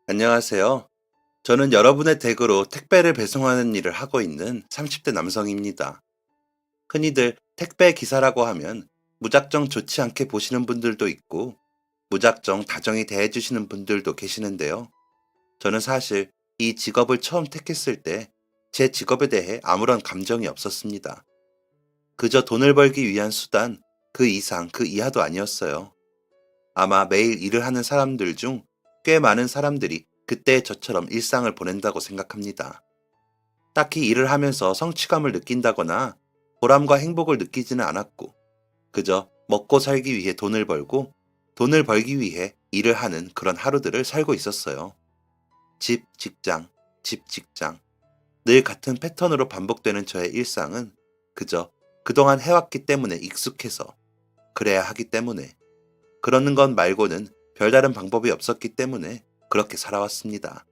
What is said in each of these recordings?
안녕하세요. 저는 여러분의 댁으로 택배를 배송하는 일을 하고 있는 30대 남성입니다. 흔히들 택배 기사라고 하면 무작정 좋지 않게 보시는 분들도 있고, 무작정 다정히 대해주시는 분들도 계시는데요. 저는 사실 이 직업을 처음 택했을 때 제 직업에 대해 아무런 감정이 없었습니다. 그저 돈을 벌기 위한 수단, 그 이상, 그 이하도 아니었어요. 아마 매일 일을 하는 사람들 중 꽤 많은 사람들이 그때의 저처럼 일상을 보낸다고 생각합니다. 딱히 일을 하면서 성취감을 느낀다거나 보람과 행복을 느끼지는 않았고, 그저 먹고 살기 위해 돈을 벌고, 돈을 벌기 위해 일을 하는 그런 하루들을 살고 있었어요. 집, 직장, 집, 직장. 늘 같은 패턴으로 반복되는 저의 일상은 그저 그동안 해왔기 때문에 익숙해서, 그래야 하기 때문에, 그러는 것 말고는 별다른 방법이 없었기 때문에 그렇게 살아왔습니다.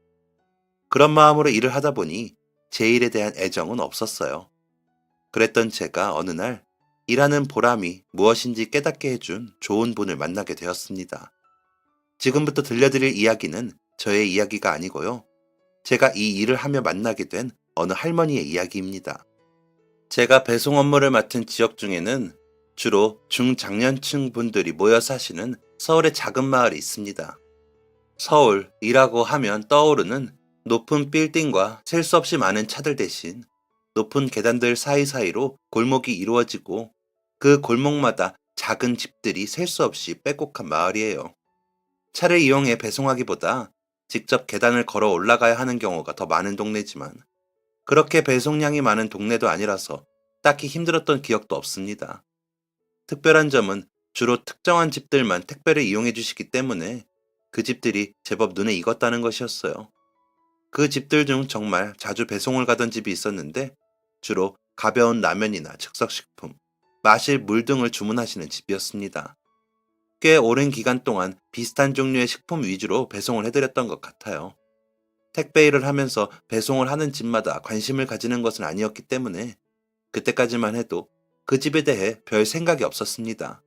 그런 마음으로 일을 하다 보니 제 일에 대한 애정은 없었어요. 그랬던 제가 어느 날 일하는 보람이 무엇인지 깨닫게 해준 좋은 분을 만나게 되었습니다. 지금부터 들려드릴 이야기는 저의 이야기가 아니고요. 제가 이 일을 하며 만나게 된 어느 할머니의 이야기입니다. 제가 배송 업무를 맡은 지역 중에는 주로 중장년층 분들이 모여 사시는 서울의 작은 마을이 있습니다. 서울이라고 하면 떠오르는 높은 빌딩과 셀 수 없이 많은 차들 대신 높은 계단들 사이사이로 골목이 이루어지고, 그 골목마다 작은 집들이 셀 수 없이 빼곡한 마을이에요. 차를 이용해 배송하기보다 직접 계단을 걸어 올라가야 하는 경우가 더 많은 동네지만, 그렇게 배송량이 많은 동네도 아니라서 딱히 힘들었던 기억도 없습니다. 특별한 점은 주로 특정한 집들만 택배를 이용해 주시기 때문에 그 집들이 제법 눈에 익었다는 것이었어요. 그 집들 중 정말 자주 배송을 가던 집이 있었는데, 주로 가벼운 라면이나 즉석식품, 마실 물 등을 주문하시는 집이었습니다. 꽤 오랜 기간 동안 비슷한 종류의 식품 위주로 배송을 해드렸던 것 같아요. 택배 일을 하면서 배송을 하는 집마다 관심을 가지는 것은 아니었기 때문에 그때까지만 해도 그 집에 대해 별 생각이 없었습니다.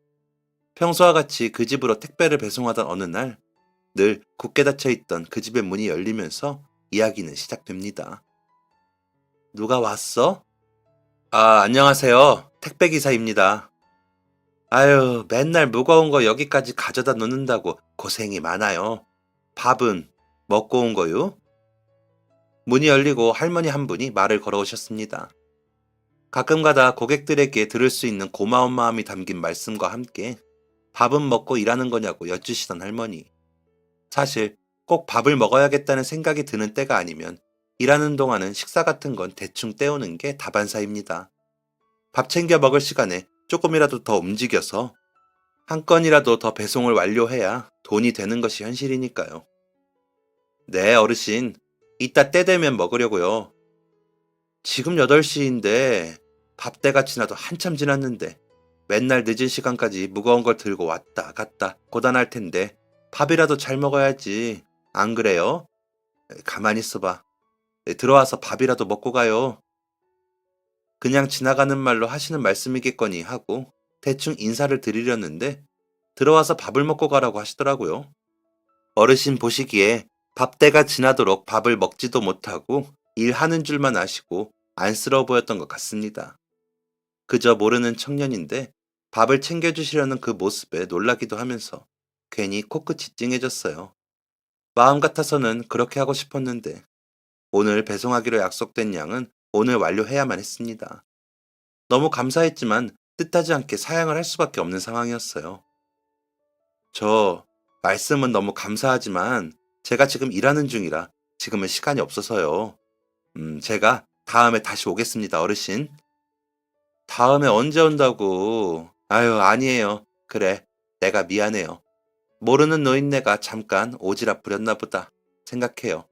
평소와 같이 그 집으로 택배를 배송하던 어느 날, 늘 굳게 닫혀 있던 그 집의 문이 열리면서 이야기는 시작됩니다. 누가 왔어? 아, 안녕하세요. 택배 기사입니다. 아유, 맨날 무거운 거 여기까지 가져다 놓는다고 고생이 많아요. 밥은 먹고 온 거요? 문이 열리고 할머니 한 분이 말을 걸어오셨습니다. 가끔가다 고객들에게 들을 수 있는 고마운 마음이 담긴 말씀과 함께 밥은 먹고 일하는 거냐고 여쭈시던 할머니. 사실 꼭 밥을 먹어야겠다는 생각이 드는 때가 아니면 일하는 동안은 식사 같은 건 대충 때우는 게 다반사입니다. 밥 챙겨 먹을 시간에 조금이라도 더 움직여서 한 건이라도 더 배송을 완료해야 돈이 되는 것이 현실이니까요. 네, 어르신. 이따 때 되면 먹으려고요. 지금 8시인데 밥 때가 지나도 한참 지났는데 맨날 늦은 시간까지 무거운 걸 들고 왔다 갔다 고단할 텐데 밥이라도 잘 먹어야지. 안 그래요? 가만히 있어봐. 들어와서 밥이라도 먹고 가요. 그냥 지나가는 말로 하시는 말씀이겠거니 하고 대충 인사를 드리려는데 들어와서 밥을 먹고 가라고 하시더라고요. 어르신 보시기에 밥때가 지나도록 밥을 먹지도 못하고 일하는 줄만 아시고 안쓰러워 보였던 것 같습니다. 그저 모르는 청년인데 밥을 챙겨주시려는 그 모습에 놀라기도 하면서 괜히 코끝이 찡해졌어요. 마음 같아서는 그렇게 하고 싶었는데 오늘 배송하기로 약속된 양은 오늘 완료해야만 했습니다. 너무 감사했지만 뜻하지 않게 사양을 할 수밖에 없는 상황이었어요. 저, 말씀은 너무 감사하지만 제가 지금 일하는 중이라 지금은 시간이 없어서요. 제가 다음에 다시 오겠습니다, 어르신. 다음에 언제 온다고? 아유, 아니에요. 그래, 내가 미안해요. 모르는 노인네가 잠깐 오지랖 부렸나 보다 생각해요.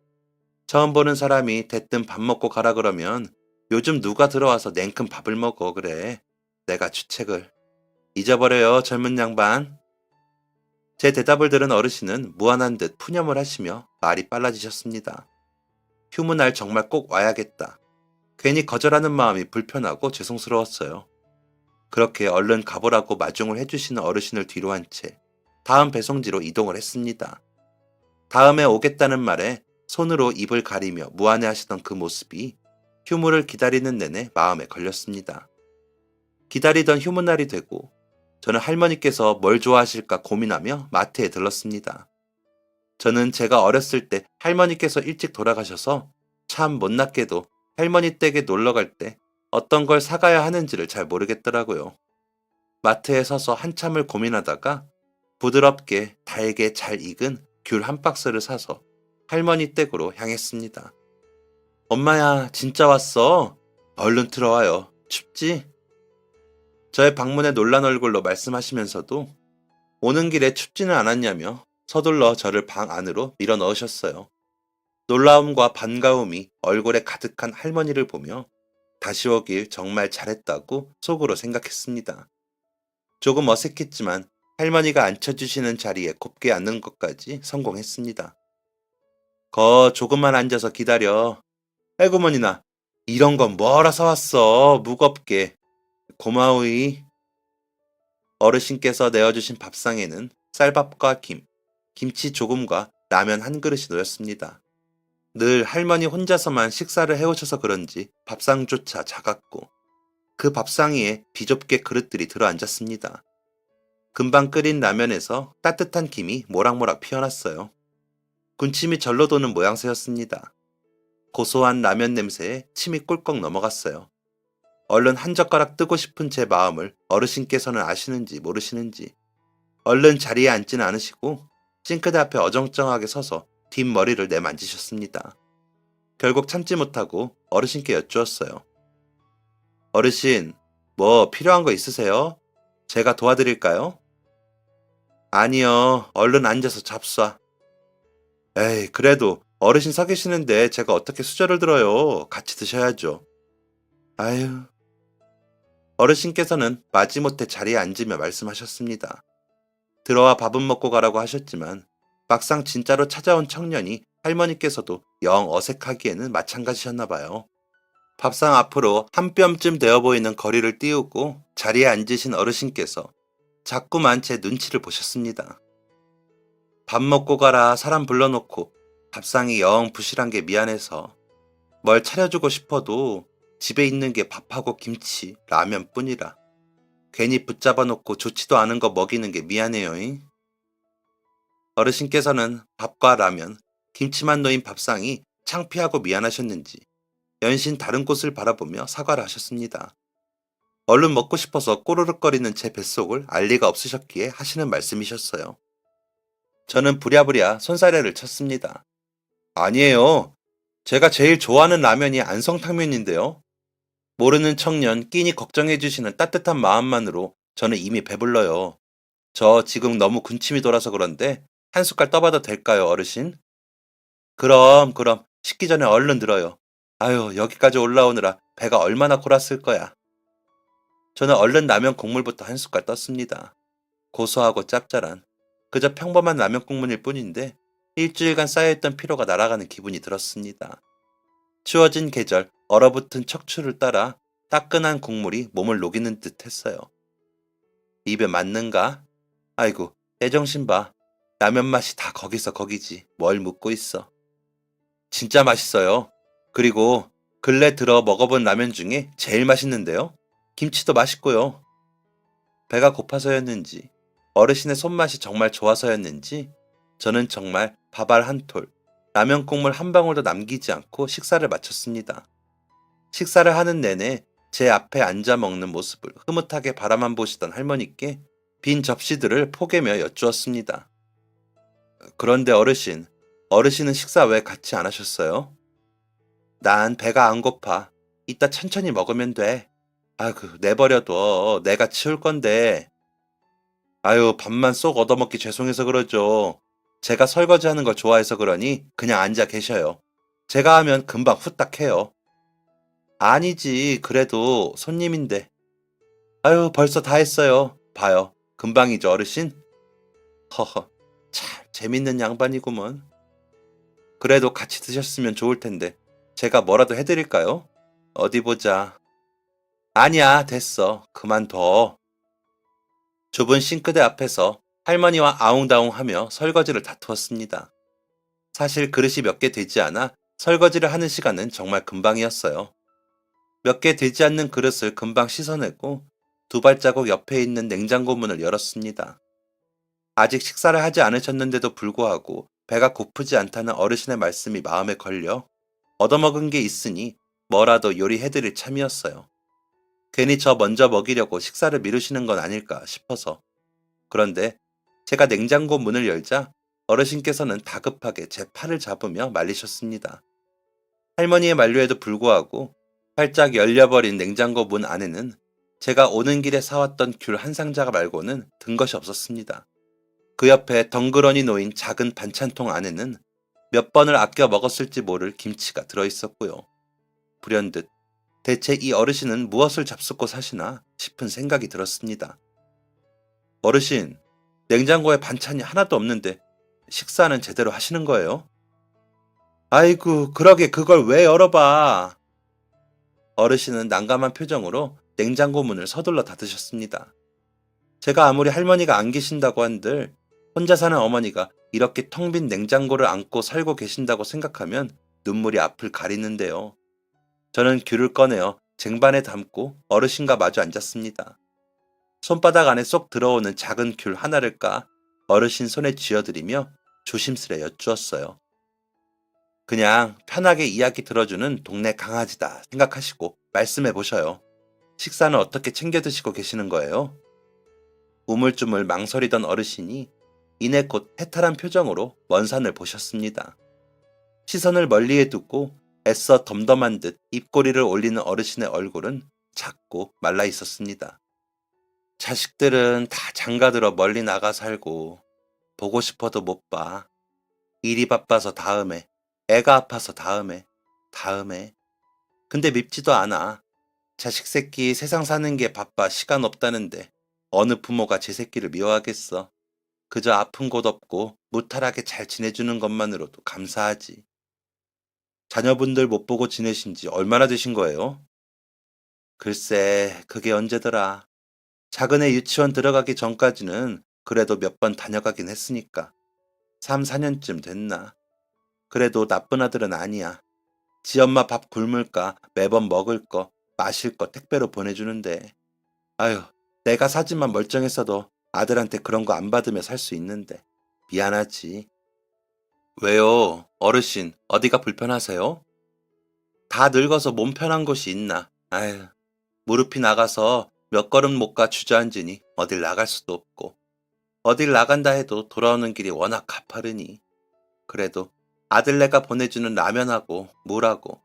처음 보는 사람이 대뜸 밥 먹고 가라 그러면 요즘 누가 들어와서 냉큼 밥을 먹어 그래. 내가 주책을. 잊어버려요, 젊은 양반. 제 대답을 들은 어르신은 무안한 듯 푸념을 하시며 말이 빨라지셨습니다. 휴무날 정말 꼭 와야겠다. 괜히 거절하는 마음이 불편하고 죄송스러웠어요. 그렇게 얼른 가보라고 마중을 해주시는 어르신을 뒤로 한 채 다음 배송지로 이동을 했습니다. 다음에 오겠다는 말에 손으로 입을 가리며 무안해하시던 그 모습이 휴무를 기다리는 내내 마음에 걸렸습니다. 기다리던 휴무 날이 되고 저는 할머니께서 뭘 좋아하실까 고민하며 마트에 들렀습니다. 저는 제가 어렸을 때 할머니께서 일찍 돌아가셔서 참 못났게도 할머니 댁에 놀러 갈 때 어떤 걸 사가야 하는지를 잘 모르겠더라고요. 마트에 서서 한참을 고민하다가 부드럽게 달게 잘 익은 귤 한 박스를 사서 할머니 댁으로 향했습니다. 엄마야, 진짜 왔어? 얼른 들어와요. 춥지? 저의 방문에 놀란 얼굴로 말씀하시면서도 오는 길에 춥지는 않았냐며 서둘러 저를 방 안으로 밀어 넣으셨어요. 놀라움과 반가움이 얼굴에 가득한 할머니를 보며 다시 오길 정말 잘했다고 속으로 생각했습니다. 조금 어색했지만 할머니가 앉혀주시는 자리에 곱게 앉는 것까지 성공했습니다. 조금만 앉아서 기다려. 에구머니나, 이런 건 뭐하러 사왔어, 무겁게. 고마우이. 어르신께서 내어주신 밥상에는 쌀밥과 김, 김치 조금과 라면 한 그릇이 놓였습니다. 늘 할머니 혼자서만 식사를 해오셔서 그런지 밥상조차 작았고 그 밥상 위에 비좁게 그릇들이 들어앉았습니다. 금방 끓인 라면에서 따뜻한 김이 모락모락 피어났어요. 군침이 절로 도는 모양새였습니다. 고소한 라면 냄새에 침이 꿀꺽 넘어갔어요. 얼른 한 젓가락 뜨고 싶은 제 마음을 어르신께서는 아시는지 모르시는지 얼른 자리에 앉지는 않으시고 싱크대 앞에 어정쩡하게 서서 뒷머리를 내만지셨습니다. 결국 참지 못하고 어르신께 여쭈었어요. 어르신, 뭐 필요한 거 있으세요? 제가 도와드릴까요? 아니요, 얼른 앉아서 잡숴. 에이, 그래도 어르신 서 계시는데 제가 어떻게 수저를 들어요. 같이 드셔야죠. 아유. 어르신께서는 마지못해 자리에 앉으며 말씀하셨습니다. 들어와 밥은 먹고 가라고 하셨지만 막상 진짜로 찾아온 청년이 할머니께서도 영 어색하기에는 마찬가지셨나 봐요. 밥상 앞으로 한 뼘쯤 되어 보이는 거리를 띄우고 자리에 앉으신 어르신께서 자꾸만 제 눈치를 보셨습니다. 밥 먹고 가라 사람 불러놓고 밥상이 영 부실한 게 미안해서 뭘 차려주고 싶어도 집에 있는 게 밥하고 김치, 라면뿐이라 괜히 붙잡아 놓고 좋지도 않은 거 먹이는 게 미안해요잉. 어르신께서는 밥과 라면, 김치만 놓인 밥상이 창피하고 미안하셨는지 연신 다른 곳을 바라보며 사과를 하셨습니다. 얼른 먹고 싶어서 꼬르륵거리는 제 뱃속을 알 리가 없으셨기에 하시는 말씀이셨어요. 저는 부랴부랴 손사래를 쳤습니다. 아니에요. 제가 제일 좋아하는 라면이 안성탕면인데요. 모르는 청년 끼니 걱정해주시는 따뜻한 마음만으로 저는 이미 배불러요. 저 지금 너무 군침이 돌아서 그런데 한 숟갈 떠봐도 될까요, 어르신? 그럼 식기 전에 얼른 들어요. 아유, 여기까지 올라오느라 배가 얼마나 골았을 거야. 저는 얼른 라면 국물부터 한 숟갈 떴습니다. 고소하고 짭짤한 그저 평범한 라면 국물일 뿐인데 일주일간 쌓여있던 피로가 날아가는 기분이 들었습니다. 추워진 계절 얼어붙은 척추를 따라 따끈한 국물이 몸을 녹이는 듯 했어요. 입에 맞는가? 아이고, 내 정신 봐. 라면 맛이 다 거기서 거기지. 뭘 묻고 있어. 진짜 맛있어요. 그리고 근래 들어 먹어본 라면 중에 제일 맛있는데요. 김치도 맛있고요. 배가 고파서였는지 어르신의 손맛이 정말 좋아서였는지 저는 정말 밥알 한 톨, 라면 국물 한 방울도 남기지 않고 식사를 마쳤습니다. 식사를 하는 내내 제 앞에 앉아 먹는 모습을 흐뭇하게 바라만 보시던 할머니께 빈 접시들을 포개며 여쭈었습니다. 그런데 어르신은 식사 왜 같이 안 하셨어요? 난 배가 안 고파. 이따 천천히 먹으면 돼. 아이고, 내버려둬. 내가 치울 건데. 아유, 밥만 쏙 얻어먹기 죄송해서 그러죠. 제가 설거지하는 걸 좋아해서 그러니 그냥 앉아 계셔요. 제가 하면 금방 후딱 해요. 아니지, 그래도 손님인데. 아유, 벌써 다 했어요. 봐요. 금방이죠, 어르신? 허허, 참 재밌는 양반이구먼. 그래도 같이 드셨으면 좋을 텐데 제가 뭐라도 해드릴까요? 어디 보자. 아니야, 됐어. 그만둬. 좁은 싱크대 앞에서 할머니와 아웅다웅하며 설거지를 다투었습니다. 사실 그릇이 몇 개 되지 않아 설거지를 하는 시간은 정말 금방이었어요. 몇 개 되지 않는 그릇을 금방 씻어내고 두 발자국 옆에 있는 냉장고 문을 열었습니다. 아직 식사를 하지 않으셨는데도 불구하고 배가 고프지 않다는 어르신의 말씀이 마음에 걸려 얻어먹은 게 있으니 뭐라도 요리해드릴 참이었어요. 괜히 저 먼저 먹이려고 식사를 미루시는 건 아닐까 싶어서. 그런데 제가 냉장고 문을 열자 어르신께서는 다급하게 제 팔을 잡으며 말리셨습니다. 할머니의 만류에도 불구하고 활짝 열려버린 냉장고 문 안에는 제가 오는 길에 사왔던 귤 한 상자 말고는 든 것이 없었습니다. 그 옆에 덩그러니 놓인 작은 반찬통 안에는 몇 번을 아껴 먹었을지 모를 김치가 들어있었고요. 불현듯 대체 이 어르신은 무엇을 잡숫고 사시나 싶은 생각이 들었습니다. 어르신, 냉장고에 반찬이 하나도 없는데 식사는 제대로 하시는 거예요? 아이고, 그러게 그걸 왜 열어봐. 어르신은 난감한 표정으로 냉장고 문을 서둘러 닫으셨습니다. 제가 아무리 할머니가 안 계신다고 한들 혼자 사는 어머니가 이렇게 텅 빈 냉장고를 안고 살고 계신다고 생각하면 눈물이 앞을 가리는데요. 저는 귤을 꺼내어 쟁반에 담고 어르신과 마주 앉았습니다. 손바닥 안에 쏙 들어오는 작은 귤 하나를 까 어르신 손에 쥐어드리며 조심스레 여쭈었어요. 그냥 편하게 이야기 들어주는 동네 강아지다 생각하시고 말씀해 보셔요. 식사는 어떻게 챙겨 드시고 계시는 거예요? 우물쭈물 망설이던 어르신이 이내 곧 해탈한 표정으로 먼 산을 보셨습니다. 시선을 멀리에 두고 애써 덤덤한 듯 입꼬리를 올리는 어르신의 얼굴은 작고 말라 있었습니다. 자식들은 다 장가들어 멀리 나가 살고 보고 싶어도 못 봐. 일이 바빠서 다음에, 애가 아파서 다음에. 근데 밉지도 않아. 자식 새끼 세상 사는 게 바빠 시간 없다는데 어느 부모가 제 새끼를 미워하겠어. 그저 아픈 곳 없고 무탈하게 잘 지내주는 것만으로도 감사하지. 자녀분들 못 보고 지내신 지 얼마나 되신 거예요? 글쎄, 그게 언제더라. 작은 애 유치원 들어가기 전까지는 그래도 몇 번 다녀가긴 했으니까. 3, 4년쯤 됐나. 그래도 나쁜 아들은 아니야. 지 엄마 밥 굶을까 매번 먹을 거, 마실 거 택배로 보내주는데. 아휴, 내가 사진만 멀쩡했어도 아들한테 그런 거 안 받으며 살 수 있는데. 미안하지. 왜요? 어르신, 어디가 불편하세요? 다 늙어서 몸 편한 곳이 있나. 아휴, 무릎이 나가서 몇 걸음 못 가 주저앉으니 어딜 나갈 수도 없고. 어딜 나간다 해도 돌아오는 길이 워낙 가파르니. 그래도 아들네가 보내주는 라면하고 물하고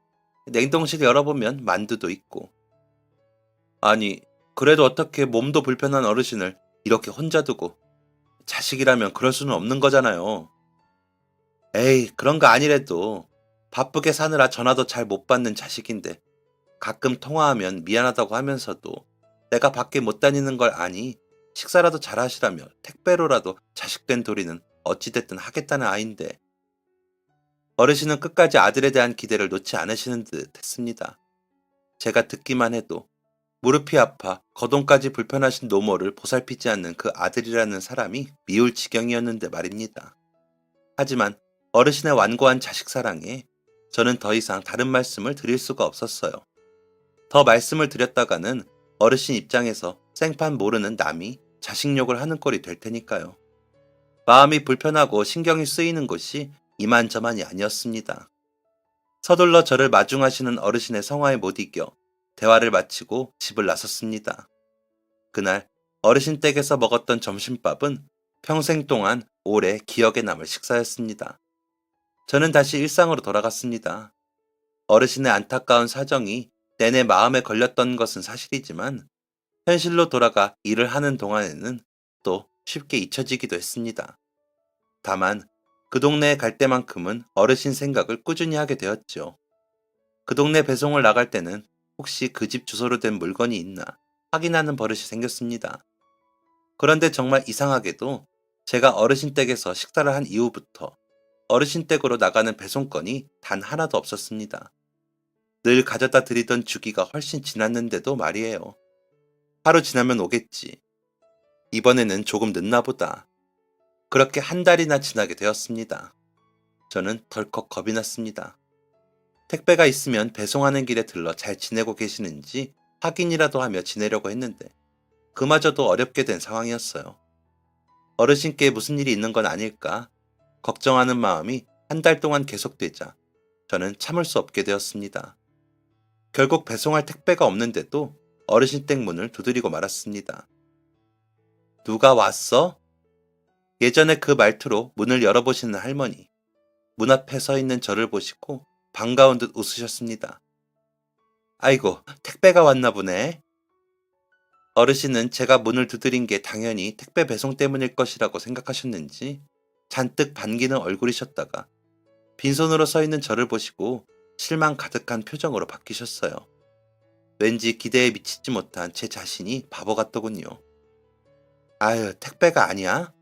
냉동실 열어보면 만두도 있고. 아니, 그래도 어떻게 몸도 불편한 어르신을 이렇게 혼자 두고 자식이라면 그럴 수는 없는 거잖아요. 에이, 그런 거 아니래도 바쁘게 사느라 전화도 잘 못 받는 자식인데 가끔 통화하면 미안하다고 하면서도 내가 밖에 못 다니는 걸 아니 식사라도 잘 하시라며 택배로라도 자식된 도리는 어찌됐든 하겠다는 아인데. 어르신은 끝까지 아들에 대한 기대를 놓지 않으시는 듯 했습니다. 제가 듣기만 해도 무릎이 아파 거동까지 불편하신 노모를 보살피지 않는 그 아들이라는 사람이 미울 지경이었는데 말입니다. 하지만 어르신의 완고한 자식 사랑에 저는 더 이상 다른 말씀을 드릴 수가 없었어요. 더 말씀을 드렸다가는 어르신 입장에서 생판 모르는 남이 자식 욕을 하는 꼴이 될 테니까요. 마음이 불편하고 신경이 쓰이는 것이 이만저만이 아니었습니다. 서둘러 저를 마중하시는 어르신의 성화에 못 이겨 대화를 마치고 집을 나섰습니다. 그날 어르신 댁에서 먹었던 점심밥은 평생 동안 오래 기억에 남을 식사였습니다. 저는 다시 일상으로 돌아갔습니다. 어르신의 안타까운 사정이 내내 마음에 걸렸던 것은 사실이지만 현실로 돌아가 일을 하는 동안에는 또 쉽게 잊혀지기도 했습니다. 다만 그 동네에 갈 때만큼은 어르신 생각을 꾸준히 하게 되었죠. 그 동네 배송을 나갈 때는 혹시 그 집 주소로 된 물건이 있나 확인하는 버릇이 생겼습니다. 그런데 정말 이상하게도 제가 어르신 댁에서 식사를 한 이후부터 어르신 댁으로 나가는 배송건이 단 하나도 없었습니다. 늘 가져다 드리던 주기가 훨씬 지났는데도 말이에요. 하루 지나면 오겠지. 이번에는 조금 늦나 보다. 그렇게 한 달이나 지나게 되었습니다. 저는 덜컥 겁이 났습니다. 택배가 있으면 배송하는 길에 들러 잘 지내고 계시는지 확인이라도 하며 지내려고 했는데 그마저도 어렵게 된 상황이었어요. 어르신께 무슨 일이 있는 건 아닐까 걱정하는 마음이 한 달 동안 계속되자 저는 참을 수 없게 되었습니다. 결국 배송할 택배가 없는데도 어르신 댁 문을 두드리고 말았습니다. 누가 왔어? 예전에 그 말투로 문을 열어보시는 할머니. 문 앞에 서 있는 저를 보시고 반가운 듯 웃으셨습니다. 아이고, 택배가 왔나 보네. 어르신은 제가 문을 두드린 게 당연히 택배 배송 때문일 것이라고 생각하셨는지 잔뜩 반기는 얼굴이셨다가 빈손으로 서 있는 저를 보시고 실망 가득한 표정으로 바뀌셨어요. 왠지 기대에 미치지 못한 제 자신이 바보 같더군요. 아유, 택배가 아니야?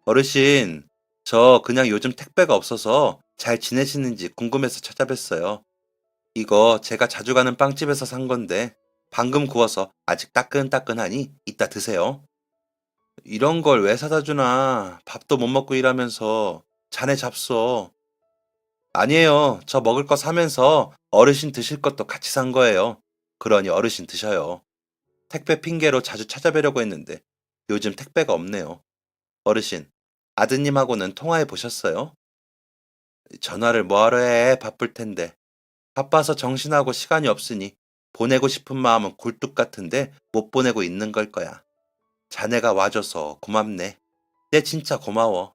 어르신, 저 그냥 요즘 택배가 없어서 잘 지내시는지 궁금해서 찾아뵀어요. 이거 제가 자주 가는 빵집에서 산 건데 방금 구워서 아직 따끈따끈하니 이따 드세요. 이런 걸 왜 사다 주나? 밥도 못 먹고 일하면서 자네 잡숴. 아니에요. 저 먹을 거 사면서 어르신 드실 것도 같이 산 거예요. 그러니 어르신 드셔요. 택배 핑계로 자주 찾아뵈려고 했는데 요즘 택배가 없네요. 어르신, 아드님하고는 통화해 보셨어요? 전화를 뭐하러 해? 바쁠 텐데. 바빠서 정신하고 시간이 없으니 보내고 싶은 마음은 굴뚝 같은데 못 보내고 있는 걸 거야. 자네가 와줘서 고맙네. 내 진짜 고마워.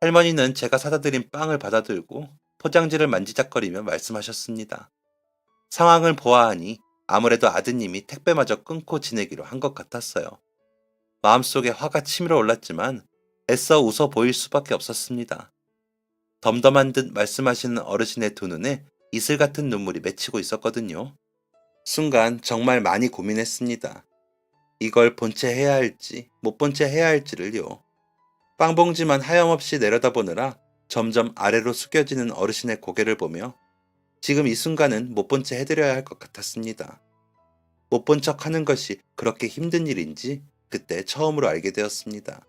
할머니는 제가 사다 드린 빵을 받아들고 포장지를 만지작거리며 말씀하셨습니다. 상황을 보아하니 아무래도 아드님이 택배마저 끊고 지내기로 한 것 같았어요. 마음속에 화가 치밀어 올랐지만 애써 웃어 보일 수밖에 없었습니다. 덤덤한 듯 말씀하시는 어르신의 두 눈에 이슬 같은 눈물이 맺히고 있었거든요. 순간 정말 많이 고민했습니다. 이걸 본체 해야 할지 못 본 채 해야 할지를요. 빵봉지만 하염없이 내려다보느라 점점 아래로 숙여지는 어르신의 고개를 보며 지금 이 순간은 못 본 채 해드려야 할 것 같았습니다. 못 본 척 하는 것이 그렇게 힘든 일인지 그때 처음으로 알게 되었습니다.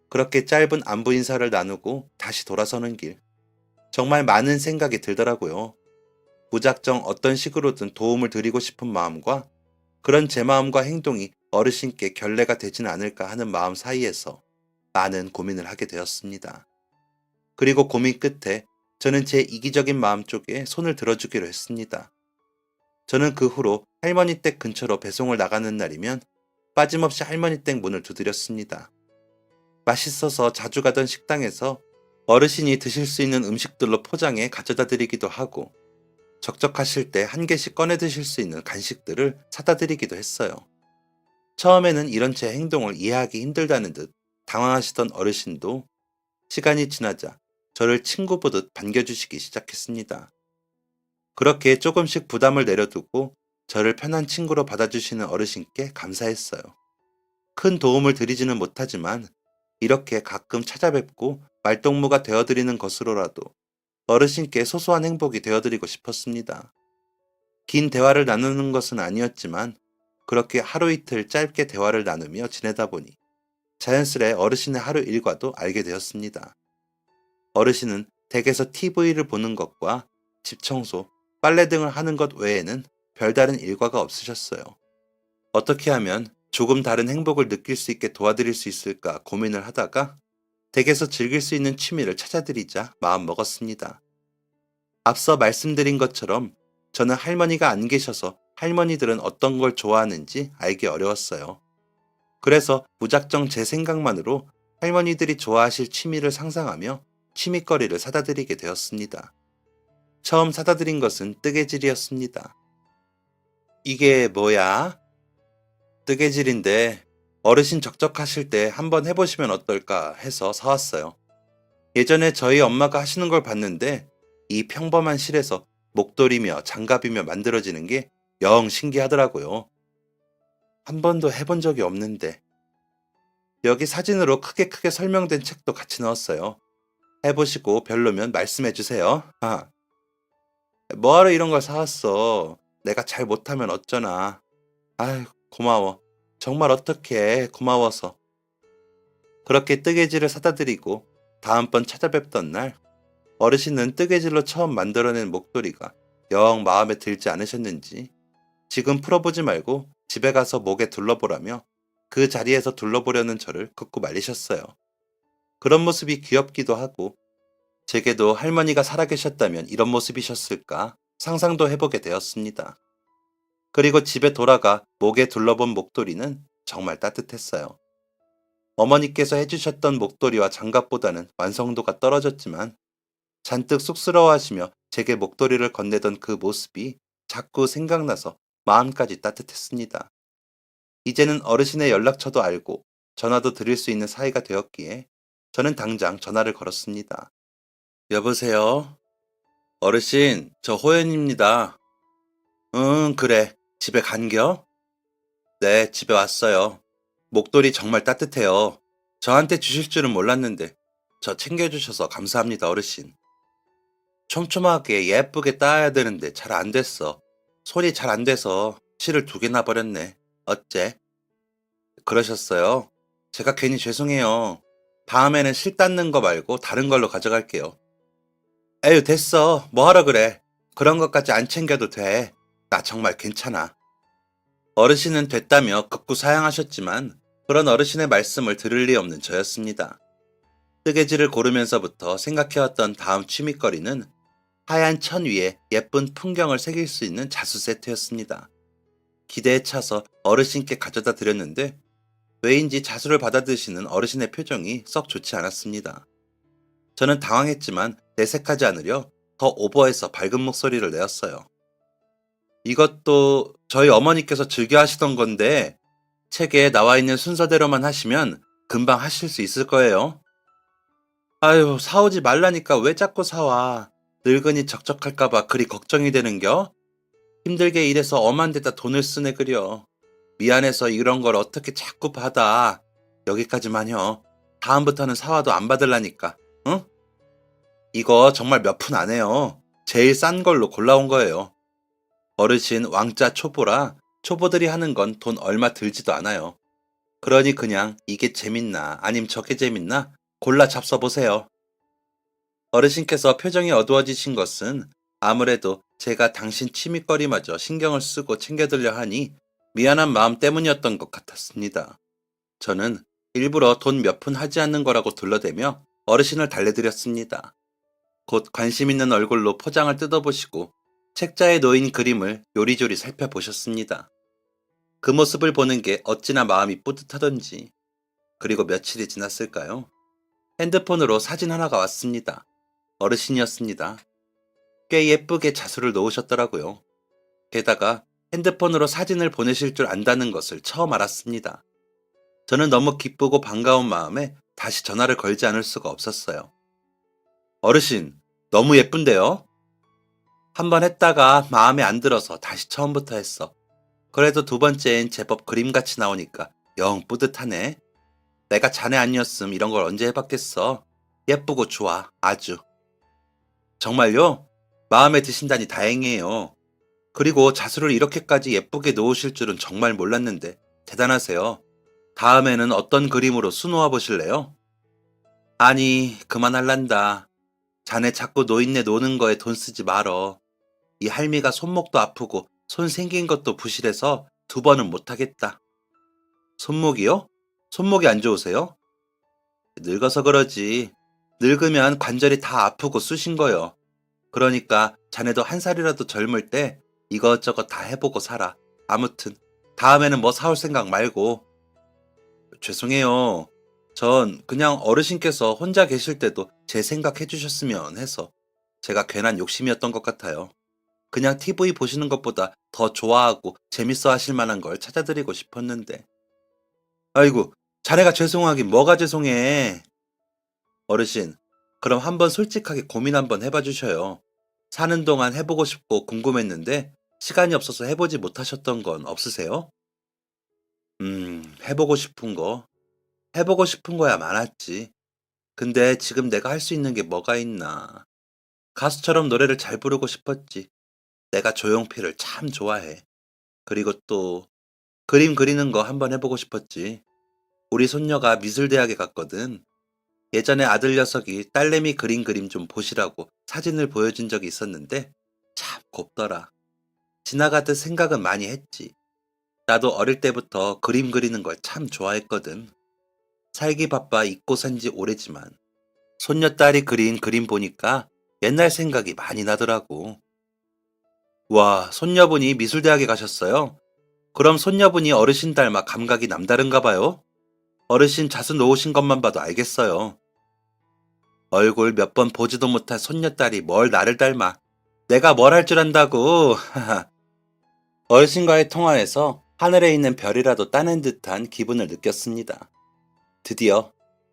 그렇게 짧은 안부 인사를 나누고 다시 돌아서는 길. 정말 많은 생각이 들더라고요. 무작정 어떤 식으로든 도움을 드리고 싶은 마음과 그런 제 마음과 행동이 어르신께 결례가 되지는 않을까 하는 마음 사이에서 많은 고민을 하게 되었습니다. 그리고 고민 끝에 저는 제 이기적인 마음 쪽에 손을 들어주기로 했습니다. 저는 그 후로 할머니 댁 근처로 배송을 나가는 날이면 빠짐없이 할머니 댁 문을 두드렸습니다. 맛있어서 자주 가던 식당에서 어르신이 드실 수 있는 음식들로 포장해 가져다 드리기도 하고 적적하실 때 한 개씩 꺼내 드실 수 있는 간식들을 사다 드리기도 했어요. 처음에는 이런 제 행동을 이해하기 힘들다는 듯 당황하시던 어르신도 시간이 지나자 저를 친구 보듯 반겨주시기 시작했습니다. 그렇게 조금씩 부담을 내려두고 저를 편한 친구로 받아주시는 어르신께 감사했어요. 큰 도움을 드리지는 못하지만 이렇게 가끔 찾아뵙고 말동무가 되어드리는 것으로라도 어르신께 소소한 행복이 되어드리고 싶었습니다. 긴 대화를 나누는 것은 아니었지만 그렇게 하루 이틀 짧게 대화를 나누며 지내다 보니 자연스레 어르신의 하루 일과도 알게 되었습니다. 어르신은 댁에서 TV를 보는 것과 집 청소, 빨래 등을 하는 것 외에는 별다른 일과가 없으셨어요. 어떻게 하면 조금 다른 행복을 느낄 수 있게 도와드릴 수 있을까 고민을 하다가 댁에서 즐길 수 있는 취미를 찾아드리자 마음먹었습니다. 앞서 말씀드린 것처럼 저는 할머니가 안 계셔서 할머니들은 어떤 걸 좋아하는지 알기 어려웠어요. 그래서 무작정 제 생각만으로 할머니들이 좋아하실 취미를 상상하며 취미거리를 사다 드리게 되었습니다. 처음 사다 드린 것은 뜨개질이었습니다. 이게 뭐야? 뜨개질인데 어르신 적적하실 때 한번 해보시면 어떨까 해서 사왔어요. 예전에 저희 엄마가 하시는 걸 봤는데 이 평범한 실에서 목도리며 장갑이며 만들어지는 게 영 신기하더라고요. 한 번도 해본 적이 없는데 여기 사진으로 크게 설명된 책도 같이 넣었어요. 해보시고 별로면 말씀해 주세요. 뭐하러 이런 걸 사왔어. 내가 잘 못하면 어쩌나. 아유, 고마워. 정말 어떡해. 고마워서. 그렇게 뜨개질을 사다 드리고 다음번 찾아뵙던 날, 어르신은 뜨개질로 처음 만들어낸 목도리가 영 마음에 들지 않으셨는지 지금 풀어보지 말고 집에 가서 목에 둘러보라며 그 자리에서 둘러보려는 저를 걷고 말리셨어요. 그런 모습이 귀엽기도 하고 제게도 할머니가 살아계셨다면 이런 모습이셨을까 상상도 해보게 되었습니다. 그리고 집에 돌아가 목에 둘러본 목도리는 정말 따뜻했어요. 어머니께서 해주셨던 목도리와 장갑보다는 완성도가 떨어졌지만 잔뜩 쑥스러워하시며 제게 목도리를 건네던 그 모습이 자꾸 생각나서 마음까지 따뜻했습니다. 이제는 어르신의 연락처도 알고 전화도 드릴 수 있는 사이가 되었기에 저는 당장 전화를 걸었습니다. 여보세요? 어르신, 저 호연입니다. 응, 그래. 집에 간겨? 네, 집에 왔어요. 목도리 정말 따뜻해요. 저한테 주실 줄은 몰랐는데 저 챙겨주셔서 감사합니다, 어르신. 촘촘하게 예쁘게 따야 되는데 잘 안 됐어. 손이 잘 안 돼서 실을 2개나 버렸네. 어째? 그러셨어요? 제가 괜히 죄송해요. 다음에는 실 닦는 거 말고 다른 걸로 가져갈게요. 에휴, 됐어. 뭐 하러 그래. 그런 것까지 안 챙겨도 돼. 나 정말 괜찮아. 어르신은 됐다며 극구 사양하셨지만 그런 어르신의 말씀을 들을 리 없는 저였습니다. 뜨개질을 고르면서부터 생각해왔던 다음 취미거리는 하얀 천 위에 예쁜 풍경을 새길 수 있는 자수 세트였습니다. 기대에 차서 어르신께 가져다 드렸는데 왜인지 자수를 받아드시는 어르신의 표정이 썩 좋지 않았습니다. 저는 당황했지만 내색하지 않으려 더 오버해서 밝은 목소리를 내었어요. 이것도 저희 어머니께서 즐겨 하시던 건데 책에 나와 있는 순서대로만 하시면 금방 하실 수 있을 거예요. 아유, 사오지 말라니까 왜 자꾸 사와. 늙은이 적적할까봐 그리 걱정이 되는겨? 힘들게 일해서 엄한 데다 돈을 쓰네 그려. 미안해서 이런 걸 어떻게 자꾸 받아. 여기까지만요. 다음부터는 사와도 안 받을라니까. 응? 이거 정말 몇 푼 안 해요. 제일 싼 걸로 골라온 거예요. 어르신 왕자 초보라 초보들이 하는 건 돈 얼마 들지도 않아요. 그러니 그냥 이게 재밌나 아님 저게 재밌나 골라 잡숴보세요. 어르신께서 표정이 어두워지신 것은 아무래도 제가 당신 취미거리마저 신경을 쓰고 챙겨드려 하니 미안한 마음 때문이었던 것 같았습니다. 저는 일부러 돈 몇 푼 하지 않는 거라고 둘러대며 어르신을 달래드렸습니다. 곧 관심 있는 얼굴로 포장을 뜯어보시고 책자에 놓인 그림을 요리조리 살펴보셨습니다. 그 모습을 보는 게 어찌나 마음이 뿌듯하던지. 그리고 며칠이 지났을까요? 핸드폰으로 사진 하나가 왔습니다. 어르신이었습니다. 꽤 예쁘게 자수를 놓으셨더라고요. 게다가 핸드폰으로 사진을 보내실 줄 안다는 것을 처음 알았습니다. 저는 너무 기쁘고 반가운 마음에 다시 전화를 걸지 않을 수가 없었어요. 어르신, 너무 예쁜데요? 한번 했다가 마음에 안 들어서 다시 처음부터 했어. 그래도 2번째엔 제법 그림같이 나오니까 영 뿌듯하네. 내가 자네 아니었음 이런 걸 언제 해봤겠어. 예쁘고 좋아, 아주. 정말요? 마음에 드신다니 다행이에요. 그리고 자수를 이렇게까지 예쁘게 놓으실 줄은 정말 몰랐는데 대단하세요. 다음에는 어떤 그림으로 수놓아 보실래요? 아니, 그만할란다. 자네 자꾸 노인네 노는 거에 돈 쓰지 말어. 이 할미가 손목도 아프고 손 생긴 것도 부실해서 2번은 못하겠다. 손목이요? 손목이 안 좋으세요? 늙어서 그러지. 늙으면 관절이 다 아프고 쑤신 거요. 그러니까 자네도 1살이라도 젊을 때 이것저것 다 해보고 살아. 아무튼 다음에는 뭐 사올 생각 말고. 죄송해요. 전 그냥 어르신께서 혼자 계실 때도 제 생각 해주셨으면 해서 제가 괜한 욕심이었던 것 같아요. 그냥 TV 보시는 것보다 더 좋아하고 재밌어 하실 만한 걸 찾아드리고 싶었는데. 아이고, 자네가 죄송하긴 뭐가 죄송해. 어르신, 그럼 한번 솔직하게 고민 한번 해봐 주셔요. 사는 동안 해보고 싶고 궁금했는데 시간이 없어서 해보지 못하셨던 건 없으세요? 해보고 싶은 거. 해보고 싶은 거야 많았지. 근데 지금 내가 할 수 있는 게 뭐가 있나. 가수처럼 노래를 잘 부르고 싶었지. 내가 조용필을 참 좋아해. 그리고 또 그림 그리는 거 한번 해보고 싶었지. 우리 손녀가 미술대학에 갔거든. 예전에 아들 녀석이 딸내미 그린 그림 좀 보시라고 사진을 보여준 적이 있었는데 참 곱더라. 지나가듯 생각은 많이 했지. 나도 어릴 때부터 그림 그리는 걸 참 좋아했거든. 살기 바빠 잊고 산지 오래지만 손녀딸이 그린 그림 보니까 옛날 생각이 많이 나더라고. 와, 손녀분이 미술대학에 가셨어요? 그럼 손녀분이 어르신 닮아 감각이 남다른가 봐요? 어르신 자수 놓으신 것만 봐도 알겠어요. 얼굴 몇 번 보지도 못한 손녀딸이 뭘 나를 닮아. 내가 뭘 할 줄 안다고. 어르신과의 통화에서 하늘에 있는 별이라도 따는 듯한 기분을 느꼈습니다. 드디어,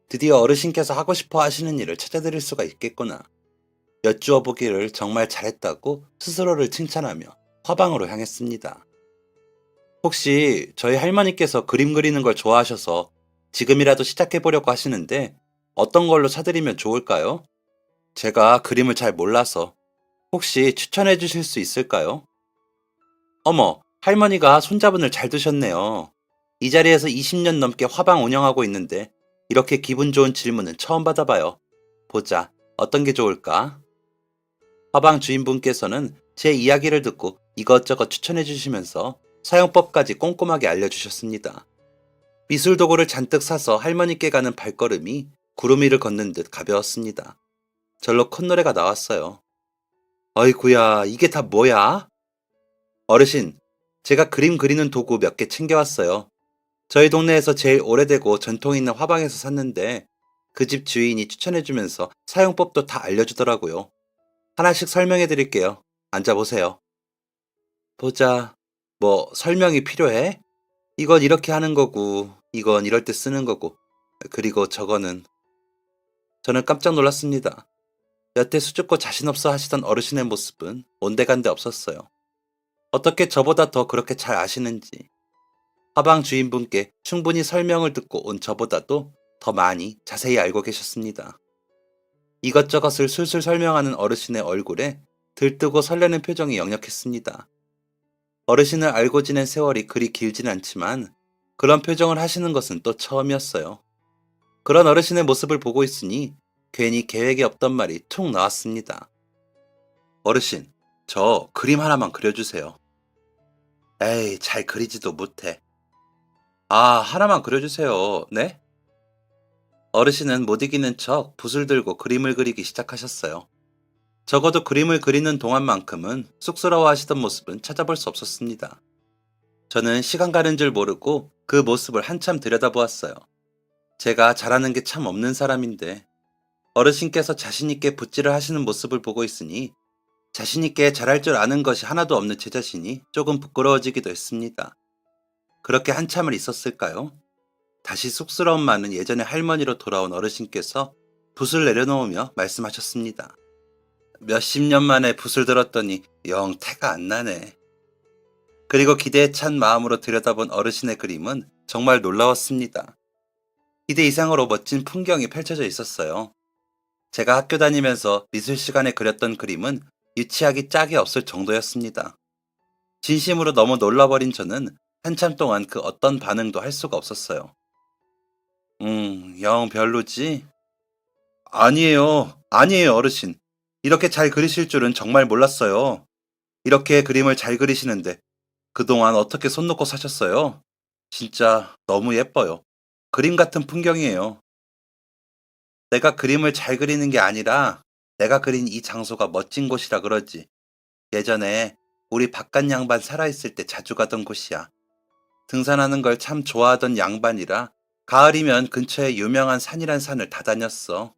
드디어 어르신께서 하고 싶어 하시는 일을 찾아드릴 수가 있겠구나. 여쭈어 보기를 정말 잘했다고 스스로를 칭찬하며 화방으로 향했습니다. 혹시 저희 할머니께서 그림 그리는 걸 좋아하셔서 지금이라도 시작해 보려고 하시는데 어떤 걸로 사드리면 좋을까요? 제가 그림을 잘 몰라서 혹시 추천해 주실 수 있을까요? 어머, 할머니가 손자분을 잘 두셨네요. 이 자리에서 20년 넘게 화방 운영하고 있는데 이렇게 기분 좋은 질문은 처음 받아봐요. 보자, 어떤 게 좋을까? 화방 주인분께서는 제 이야기를 듣고 이것저것 추천해 주시면서 사용법까지 꼼꼼하게 알려주셨습니다. 미술 도구를 잔뜩 사서 할머니께 가는 발걸음이 구름 위를 걷는 듯 가벼웠습니다. 절로 콧노래가 나왔어요. 어이구야, 이게 다 뭐야? 어르신, 제가 그림 그리는 도구 몇 개 챙겨왔어요. 저희 동네에서 제일 오래되고 전통 있는 화방에서 샀는데 그 집 주인이 추천해주면서 사용법도 다 알려주더라고요. 하나씩 설명해 드릴게요. 앉아보세요. 보자. 뭐 설명이 필요해? 이건 이렇게 하는 거고, 이건 이럴 때 쓰는 거고, 그리고 저거는. 저는 깜짝 놀랐습니다. 여태 수줍고 자신 없어 하시던 어르신의 모습은 온데간데 없었어요. 어떻게 저보다 더 그렇게 잘 아시는지. 화방 주인분께 충분히 설명을 듣고 온 저보다도 더 많이 자세히 알고 계셨습니다. 이것저것을 술술 설명하는 어르신의 얼굴에 들뜨고 설레는 표정이 역력했습니다. 어르신을 알고 지낸 세월이 그리 길진 않지만 그런 표정을 하시는 것은 또 처음이었어요. 그런 어르신의 모습을 보고 있으니 괜히 계획에 없던 말이 툭 나왔습니다. 어르신, 저 그림 하나만 그려주세요. 에이, 잘 그리지도 못해. 아, 하나만 그려주세요. 네? 어르신은 못 이기는 척 붓을 들고 그림을 그리기 시작하셨어요. 적어도 그림을 그리는 동안만큼은 쑥스러워 하시던 모습은 찾아볼 수 없었습니다. 저는 시간 가는 줄 모르고 그 모습을 한참 들여다보았어요. 제가 잘하는 게 참 없는 사람인데 어르신께서 자신있게 붓질을 하시는 모습을 보고 있으니 자신있게 잘할 줄 아는 것이 하나도 없는 제 자신이 조금 부끄러워지기도 했습니다. 그렇게 한참을 있었을까요? 다시 쑥스러운 많은 예전의 할머니로 돌아온 어르신께서 붓을 내려놓으며 말씀하셨습니다. 몇십 년 만에 붓을 들었더니 영 태가 안 나네. 그리고 기대에 찬 마음으로 들여다본 어르신의 그림은 정말 놀라웠습니다. 기대 이상으로 멋진 풍경이 펼쳐져 있었어요. 제가 학교 다니면서 미술 시간에 그렸던 그림은 유치하기 짝이 없을 정도였습니다. 진심으로 너무 놀라버린 저는 한참 동안 그 어떤 반응도 할 수가 없었어요. 영 별로지? 아니에요, 어르신. 이렇게 잘 그리실 줄은 정말 몰랐어요. 이렇게 그림을 잘 그리시는데 그동안 어떻게 손 놓고 사셨어요? 진짜 너무 예뻐요. 그림 같은 풍경이에요. 내가 그림을 잘 그리는 게 아니라 내가 그린 이 장소가 멋진 곳이라 그러지. 예전에 우리 바깥 양반 살아있을 때 자주 가던 곳이야. 등산하는 걸 참 좋아하던 양반이라 가을이면 근처에 유명한 산이란 산을 다 다녔어.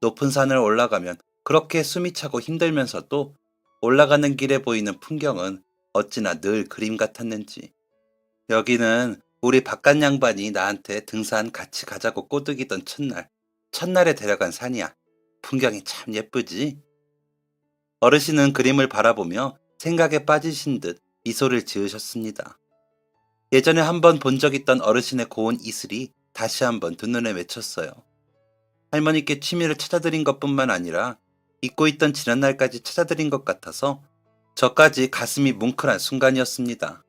높은 산을 올라가면 그렇게 숨이 차고 힘들면서도 올라가는 길에 보이는 풍경은 어찌나 늘 그림 같았는지. 여기는 우리 바깥 양반이 나한테 등산 같이 가자고 꼬드기던 첫날에 데려간 산이야. 풍경이 참 예쁘지? 어르신은 그림을 바라보며 생각에 빠지신 듯 미소를 지으셨습니다. 예전에 한번 본 적 있던 어르신의 고운 이슬이 다시 한번 두 눈에 맺혔어요. 할머니께 취미를 찾아드린 것뿐만 아니라 잊고 있던 지난날까지 찾아드린 것 같아서 저까지 가슴이 뭉클한 순간이었습니다.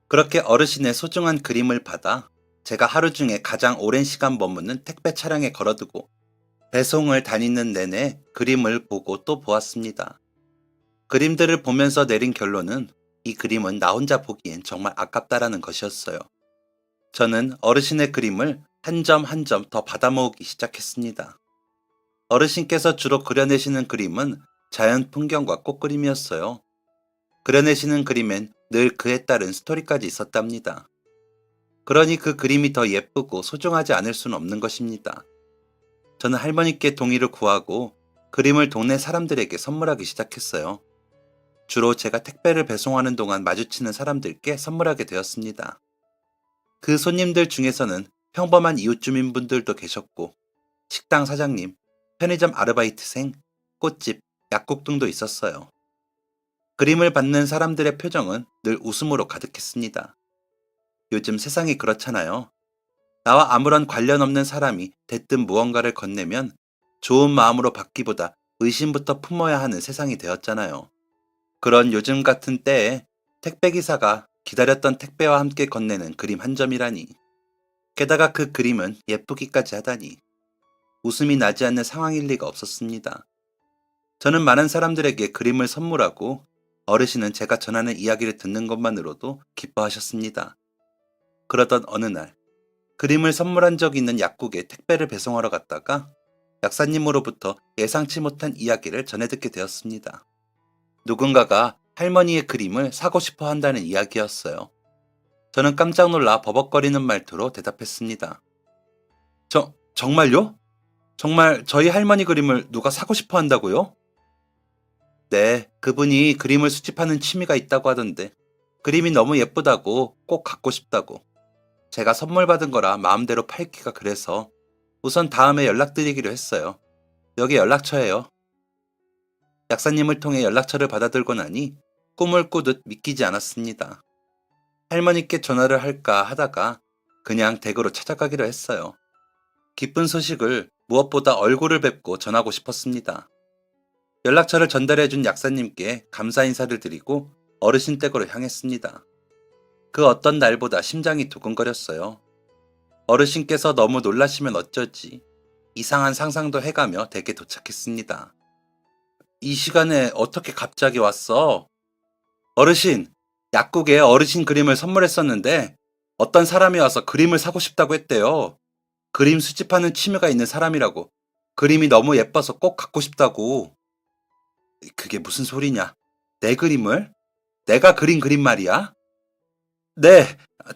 그렇게 어르신의 소중한 그림을 받아 제가 하루 중에 가장 오랜 시간 머무는 택배 차량에 걸어두고 배송을 다니는 내내 그림을 보고 또 보았습니다. 그림들을 보면서 내린 결론은 이 그림은 나 혼자 보기엔 정말 아깝다라는 것이었어요. 저는 어르신의 그림을 한 점 한 점 더 받아모으기 시작했습니다. 어르신께서 주로 그려내시는 그림은 자연 풍경과 꽃그림이었어요. 그려내시는 그림엔 늘 그에 따른 스토리까지 있었답니다. 그러니 그 그림이 더 예쁘고 소중하지 않을 수는 없는 것입니다. 저는 할머니께 동의를 구하고 그림을 동네 사람들에게 선물하기 시작했어요. 주로 제가 택배를 배송하는 동안 마주치는 사람들께 선물하게 되었습니다. 그 손님들 중에서는 평범한 이웃 주민분들도 계셨고, 식당 사장님, 편의점 아르바이트생, 꽃집, 약국 등도 있었어요. 그림을 받는 사람들의 표정은 늘 웃음으로 가득했습니다. 요즘 세상이 그렇잖아요. 나와 아무런 관련 없는 사람이 대뜸 무언가를 건네면 좋은 마음으로 받기보다 의심부터 품어야 하는 세상이 되었잖아요. 그런 요즘 같은 때에 택배기사가 기다렸던 택배와 함께 건네는 그림 한 점이라니. 게다가 그 그림은 예쁘기까지 하다니. 웃음이 나지 않는 상황일 리가 없었습니다. 저는 많은 사람들에게 그림을 선물하고 어르신은 제가 전하는 이야기를 듣는 것만으로도 기뻐하셨습니다. 그러던 어느 날, 그림을 선물한 적 있는 약국에 택배를 배송하러 갔다가 약사님으로부터 예상치 못한 이야기를 전해 듣게 되었습니다. 누군가가 할머니의 그림을 사고 싶어 한다는 이야기였어요. 저는 깜짝 놀라 버벅거리는 말투로 대답했습니다. 정말요? 정말 저희 할머니 그림을 누가 사고 싶어 한다고요? 네, 그분이 그림을 수집하는 취미가 있다고 하던데 그림이 너무 예쁘다고 꼭 갖고 싶다고. 제가 선물 받은 거라 마음대로 팔기가 그래서 우선 다음에 연락드리기로 했어요. 여기 연락처예요. 약사님을 통해 연락처를 받아들고 나니 꿈을 꾸듯 믿기지 않았습니다. 할머니께 전화를 할까 하다가 그냥 댁으로 찾아가기로 했어요. 기쁜 소식을 무엇보다 얼굴을 뵙고 전하고 싶었습니다. 연락처를 전달해준 약사님께 감사 인사를 드리고 어르신 댁으로 향했습니다. 그 어떤 날보다 심장이 두근거렸어요. 어르신께서 너무 놀라시면 어쩌지. 이상한 상상도 해가며 댁에 도착했습니다. 이 시간에 어떻게 갑자기 왔어? 어르신, 약국에 어르신 그림을 선물했었는데 어떤 사람이 와서 그림을 사고 싶다고 했대요. 그림 수집하는 취미가 있는 사람이라고. 그림이 너무 예뻐서 꼭 갖고 싶다고. 그게 무슨 소리냐? 내 그림을? 내가 그린 그림 말이야? 네,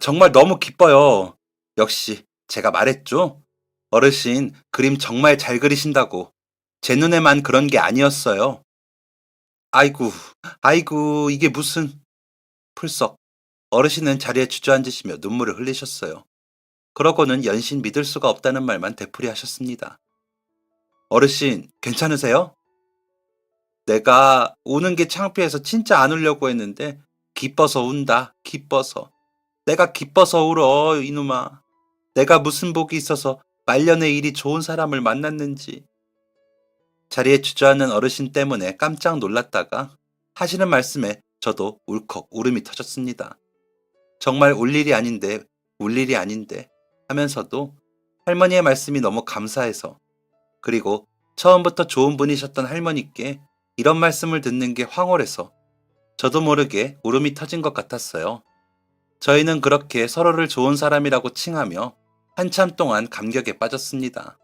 정말 너무 기뻐요. 역시 제가 말했죠? 어르신 그림 정말 잘 그리신다고. 제 눈에만 그런 게 아니었어요. 아이고, 아이고, 이게 무슨... 풀썩. 어르신은 자리에 주저앉으시며 눈물을 흘리셨어요. 그러고는 연신 믿을 수가 없다는 말만 되풀이하셨습니다. 어르신, 괜찮으세요? 내가 우는 게 창피해서 진짜 안 울려고 했는데 기뻐서 운다, 기뻐서. 내가 기뻐서 울어, 이놈아. 내가 무슨 복이 있어서 말년에 일이 좋은 사람을 만났는지. 자리에 주저앉는 어르신 때문에 깜짝 놀랐다가 하시는 말씀에 저도 울컥 울음이 터졌습니다. 정말 울 일이 아닌데, 울 일이 아닌데 하면서도 할머니의 말씀이 너무 감사해서, 그리고 처음부터 좋은 분이셨던 할머니께 이런 말씀을 듣는 게 황홀해서 저도 모르게 울음이 터진 것 같았어요. 저희는 그렇게 서로를 좋은 사람이라고 칭하며 한참 동안 감격에 빠졌습니다.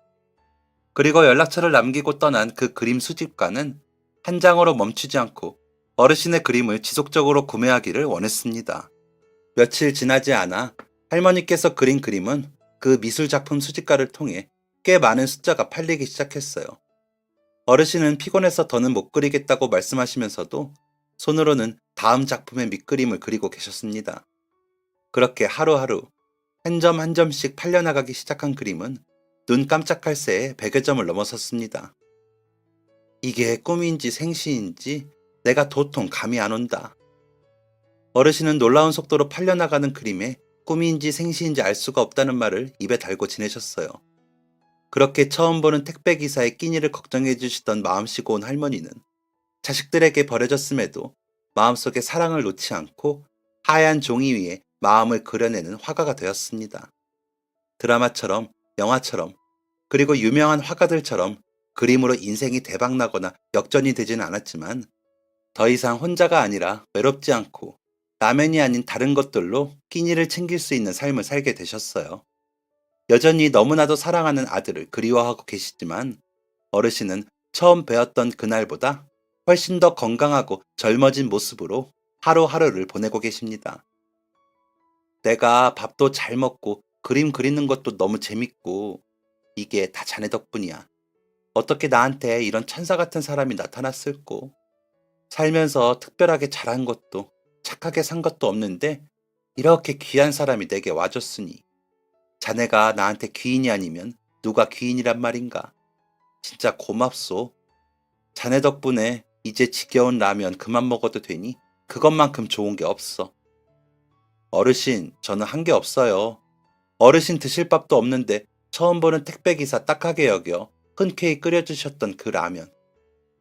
그리고 연락처를 남기고 떠난 그 그림 수집가는 한 장으로 멈추지 않고 어르신의 그림을 지속적으로 구매하기를 원했습니다. 며칠 지나지 않아 할머니께서 그린 그림은 그 미술작품 수집가를 통해 꽤 많은 숫자가 팔리기 시작했어요. 어르신은 피곤해서 더는 못 그리겠다고 말씀하시면서도 손으로는 다음 작품의 밑그림을 그리고 계셨습니다. 그렇게 하루하루 한 점 한 점씩 팔려나가기 시작한 그림은 눈 깜짝할 새에 100여 점을 넘어섰습니다. 이게 꿈인지 생시인지 내가 도통 감이 안 온다. 어르신은 놀라운 속도로 팔려나가는 그림에 꿈인지 생시인지 알 수가 없다는 말을 입에 달고 지내셨어요. 그렇게 처음 보는 택배기사의 끼니를 걱정해 주시던 마음씨고 온 할머니는 자식들에게 버려졌음에도 마음속에 사랑을 놓지 않고 하얀 종이 위에 마음을 그려내는 화가가 되었습니다. 드라마처럼, 영화처럼, 그리고 유명한 화가들처럼 그림으로 인생이 대박나거나 역전이 되지는 않았지만 더 이상 혼자가 아니라 외롭지 않고 라면이 아닌 다른 것들로 끼니를 챙길 수 있는 삶을 살게 되셨어요. 여전히 너무나도 사랑하는 아들을 그리워하고 계시지만 어르신은 처음 뵈었던 그날보다 훨씬 더 건강하고 젊어진 모습으로 하루하루를 보내고 계십니다. 내가 밥도 잘 먹고 그림 그리는 것도 너무 재밌고 이게 다 자네 덕분이야. 어떻게 나한테 이런 천사 같은 사람이 나타났을꼬? 살면서 특별하게 잘한 것도 착하게 산 것도 없는데 이렇게 귀한 사람이 내게 와줬으니 자네가 나한테 귀인이 아니면 누가 귀인이란 말인가? 진짜 고맙소. 자네 덕분에 이제 지겨운 라면 그만 먹어도 되니 그것만큼 좋은 게 없어. 어르신, 저는 한 게 없어요. 어르신 드실 밥도 없는데 처음 보는 택배기사 딱하게 여겨 흔쾌히 끓여주셨던 그 라면.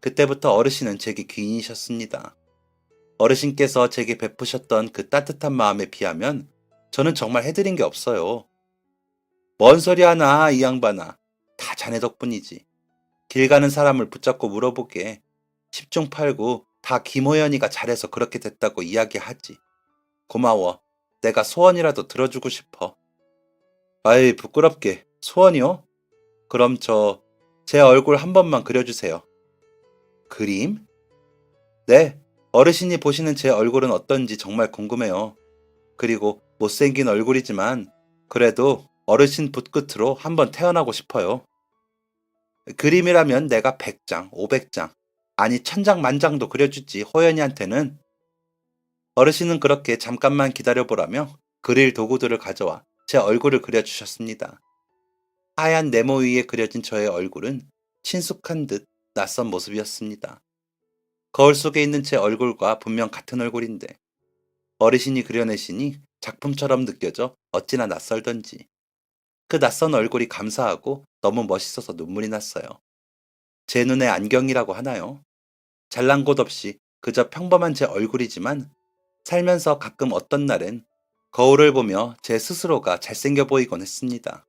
그때부터 어르신은 제게 귀인이셨습니다. 어르신께서 제게 베푸셨던 그 따뜻한 마음에 비하면 저는 정말 해드린 게 없어요. 뭔 소리 하나, 이 양반아. 다 자네 덕분이지. 길 가는 사람을 붙잡고 물어보게 10중 8구 다 김호연이가 잘해서 그렇게 됐다고 이야기하지. 고마워. 내가 소원이라도 들어주고 싶어. 아이, 부끄럽게. 소원이요? 그럼 제 얼굴 한 번만 그려주세요. 그림? 네. 어르신이 보시는 제 얼굴은 어떤지 정말 궁금해요. 그리고 못생긴 얼굴이지만 그래도 어르신 붓끝으로 한번 태어나고 싶어요. 그림이라면 내가 100장, 500장, 아니 1000장 만장도 그려주지 호연이한테는. 어르신은 그렇게 잠깐만 기다려보라며 그릴 도구들을 가져와 제 얼굴을 그려주셨습니다. 하얀 네모 위에 그려진 저의 얼굴은 친숙한 듯 낯선 모습이었습니다. 거울 속에 있는 제 얼굴과 분명 같은 얼굴인데 어르신이 그려내시니 작품처럼 느껴져 어찌나 낯설던지. 그 낯선 얼굴이 감사하고 너무 멋있어서 눈물이 났어요. 제 눈에 안경이라고 하나요? 잘난 곳 없이 그저 평범한 제 얼굴이지만 살면서 가끔 어떤 날엔 거울을 보며 제 스스로가 잘생겨 보이곤 했습니다.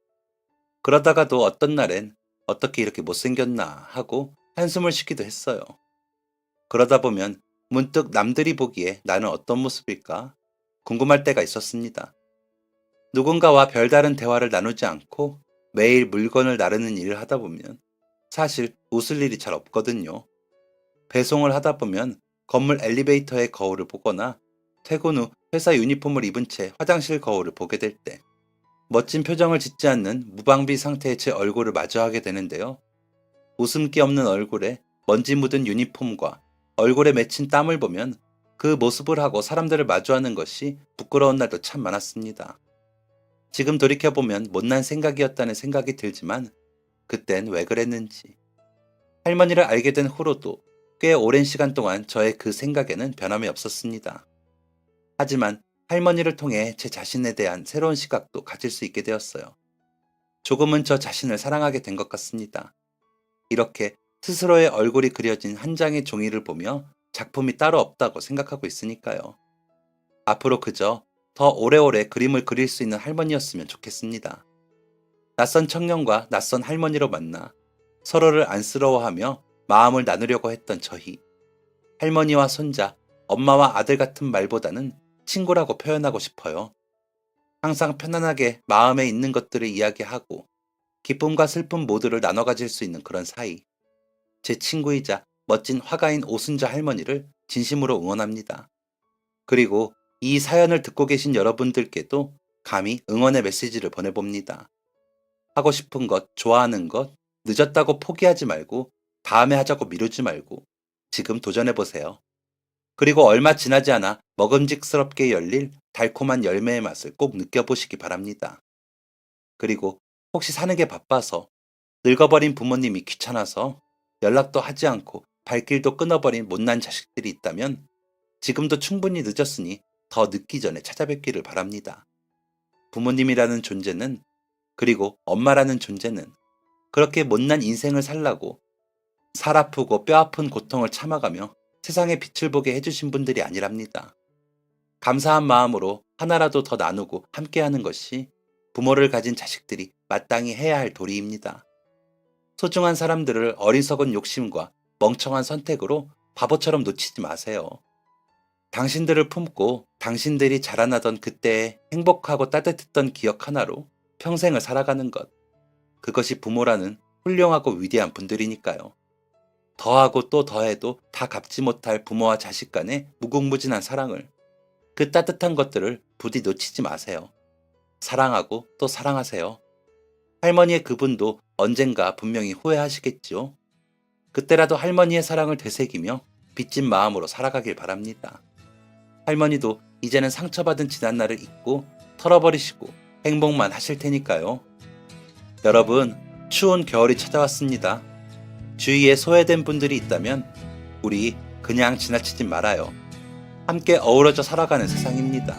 그러다가도 어떤 날엔 어떻게 이렇게 못생겼나 하고 한숨을 쉬기도 했어요. 그러다 보면 문득 남들이 보기에 나는 어떤 모습일까 궁금할 때가 있었습니다. 누군가와 별다른 대화를 나누지 않고 매일 물건을 나르는 일을 하다 보면 사실 웃을 일이 잘 없거든요. 배송을 하다 보면 건물 엘리베이터의 거울을 보거나 퇴근 후 회사 유니폼을 입은 채 화장실 거울을 보게 될 때 멋진 표정을 짓지 않는 무방비 상태의 제 얼굴을 마주하게 되는데요. 웃음기 없는 얼굴에 먼지 묻은 유니폼과 얼굴에 맺힌 땀을 보면 그 모습을 하고 사람들을 마주하는 것이 부끄러운 날도 참 많았습니다. 지금 돌이켜보면 못난 생각이었다는 생각이 들지만 그땐 왜 그랬는지. 할머니를 알게 된 후로도 꽤 오랜 시간 동안 저의 그 생각에는 변함이 없었습니다. 하지만 할머니를 통해 제 자신에 대한 새로운 시각도 가질 수 있게 되었어요. 조금은 저 자신을 사랑하게 된 것 같습니다. 이렇게 스스로의 얼굴이 그려진 한 장의 종이를 보며 작품이 따로 없다고 생각하고 있으니까요. 앞으로 그저 더 오래오래 그림을 그릴 수 있는 할머니였으면 좋겠습니다. 낯선 청년과 낯선 할머니로 만나 서로를 안쓰러워하며 마음을 나누려고 했던 저희. 할머니와 손자, 엄마와 아들 같은 말보다는 친구라고 표현하고 싶어요. 항상 편안하게 마음에 있는 것들을 이야기하고 기쁨과 슬픔 모두를 나눠 가질 수 있는 그런 사이. 제 친구이자 멋진 화가인 오순자 할머니를 진심으로 응원합니다. 그리고 이 사연을 듣고 계신 여러분들께도 감히 응원의 메시지를 보내봅니다. 하고 싶은 것, 좋아하는 것, 늦었다고 포기하지 말고 다음에 하자고 미루지 말고 지금 도전해보세요. 그리고 얼마 지나지 않아 먹음직스럽게 열릴 달콤한 열매의 맛을 꼭 느껴보시기 바랍니다. 그리고 혹시 사는 게 바빠서 늙어버린 부모님이 귀찮아서 연락도 하지 않고 발길도 끊어버린 못난 자식들이 있다면 지금도 충분히 늦었으니 더 늦기 전에 찾아뵙기를 바랍니다. 부모님이라는 존재는 그리고 엄마라는 존재는 그렇게 못난 인생을 살라고 살 아프고 뼈 아픈 고통을 참아가며 세상에 빛을 보게 해주신 분들이 아니랍니다. 감사한 마음으로 하나라도 더 나누고 함께하는 것이 부모를 가진 자식들이 마땅히 해야 할 도리입니다. 소중한 사람들을 어리석은 욕심과 멍청한 선택으로 바보처럼 놓치지 마세요. 당신들을 품고 당신들이 자라나던 그때의 행복하고 따뜻했던 기억 하나로 평생을 살아가는 것. 그것이 부모라는 훌륭하고 위대한 분들이니까요. 더하고 또 더해도 다 갚지 못할 부모와 자식 간의 무궁무진한 사랑을, 그 따뜻한 것들을 부디 놓치지 마세요. 사랑하고 또 사랑하세요. 할머니의 그분도 언젠가 분명히 후회하시겠지요. 그때라도 할머니의 사랑을 되새기며 빚진 마음으로 살아가길 바랍니다. 할머니도 이제는 상처받은 지난날을 잊고 털어버리시고 행복만 하실 테니까요. 여러분, 추운 겨울이 찾아왔습니다. 주위에 소외된 분들이 있다면 우리 그냥 지나치지 말아요. 함께 어우러져 살아가는 세상입니다.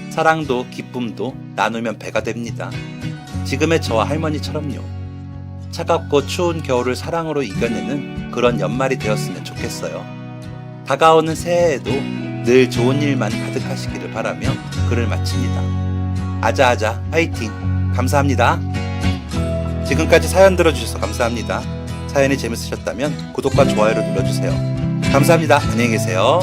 사랑도 기쁨도 나누면 배가 됩니다. 지금의 저와 할머니처럼요. 차갑고 추운 겨울을 사랑으로 이겨내는 그런 연말이 되었으면 좋겠어요. 다가오는 새해에도 늘 좋은 일만 가득하시기를 바라며 글을 마칩니다. 아자아자 화이팅! 감사합니다. 지금까지 사연 들어주셔서 감사합니다. 사연이 재밌으셨다면 구독과 좋아요를 눌러주세요. 감사합니다. 안녕히 계세요.